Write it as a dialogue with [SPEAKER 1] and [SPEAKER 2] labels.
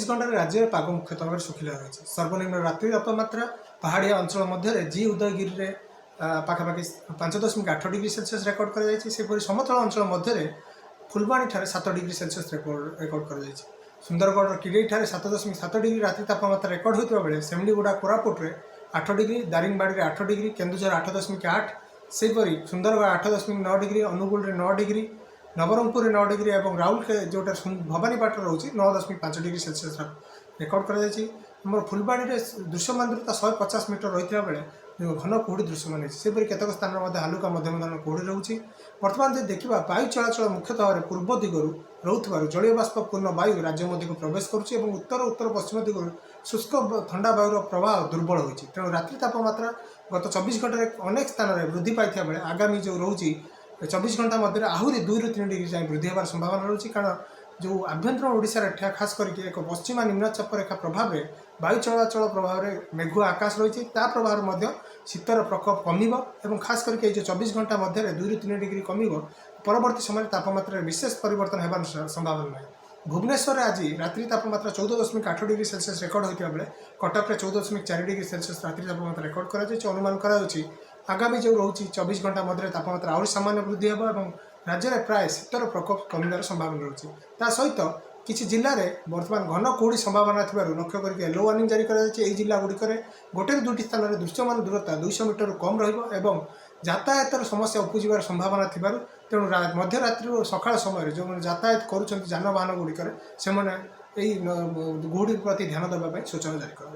[SPEAKER 1] घंटा राज्य में पाग मुख्यतः भाव शुखिला रही। सर्वनिम्न रात्रि तापमात्रा पहाड़िया अंचल मध्य जी उदयगिरी में पाखापाखि 5.8 डिग्री सेल्सियस रेकर्ड कर समतल अंचल मध्य फुलबाणी ठारे 7 डिग्री सेल्सियस रेकर्ड कर सुंदरगढ़ किरेई ठारे 7.7 डिग्री रात्रि तापमात्रा रेकर्ड होता बेले सेमलीगुड़ा कोरापुट में 8 डिग्री, दारिंगबाड़ी में 8 डिग्री, केन्दुझर 8.8 सेपरी सुंदरगढ़ 8.9 डिग्री, अनुगुल में 9 डिग्री, नवरंगपुर में 9 डिग्री और राउल के जोटा भवानीपाट रोचे 9.5 डिग्री सेल्सियस रेकर्ड कर फुलबाणी में दृश्यमानता 150 मीटर रही बेले घन कुहुड़ी दृश्यमान होती केतक स्थान में हालुका मध्यम धरण कुहुड़ी रोचे। बर्तमान जो देखा वायु चलाचल मुख्यतः भाव पूर्व दिगरू रोथबार जलीय बाष्पूर्ण वायु राज्य मध्य को प्रवेश करुच्ची और उत्तर उत्तर पश्चिम दिगरू शुष्क ठंडा वायुर प्रवाह दुर्बल होती तेणु रात्रि तापमात्रा गत 24 घंटे अनेक स्थान में वृद्धि पाई बेले आगामी जो रोचे 24 घंटा मध्य आहरी 2 ରୁ 3 डिग्री जाए वृद्धि होवार संभावना रही कारण जो आभ्यंतर ओडिशा खास करके एक पश्चिमा निम्नचाप रेखा प्रभाव में वायु चलाचल प्रभाव में मेघुआ आकाश रही प्रभाव शीतर प्रकोप कमिब और खास करके जो 24 घंटा मध्य 2 ରୁ 3 डिग्री कमिब परवर्ती समय तापमात्रा विशेष परिवर्तन होवार संभावना ना। भुवनेश्वर आज रात्रि तापमात्रा 14.8 डिग्री सेल्सियस रेकर्ड होता बेले कटक में 14.4 डिग्री सेल्सियस रात्रि तापमात्रा रेकर्ड कर अनुमान कर आगामी जो रोचे 24 घंटा मध्य तापमात्रा आहरी सामान्य वृद्धि होगा और राज्य में प्राय शीतर प्रकोप कमिबार संभावना रही ता सहित किसी जिले में बर्तमान घन कुहुड़ी संभावना थी लक्ष्य करके येलो वार्निंग जारी कर जिला गुड़िक गोटे दुईट स्थान में दृश्यमान दूरता 200 मीटर कम रही यातायात समस्या उपजार संभावना थी तेणु मध्यरात्रि और सकाळ समय जो यातायात कर जानवाहन गुड़िक से गुहुड़ी प्रति ध्यान देवाई सूचना जारी कर।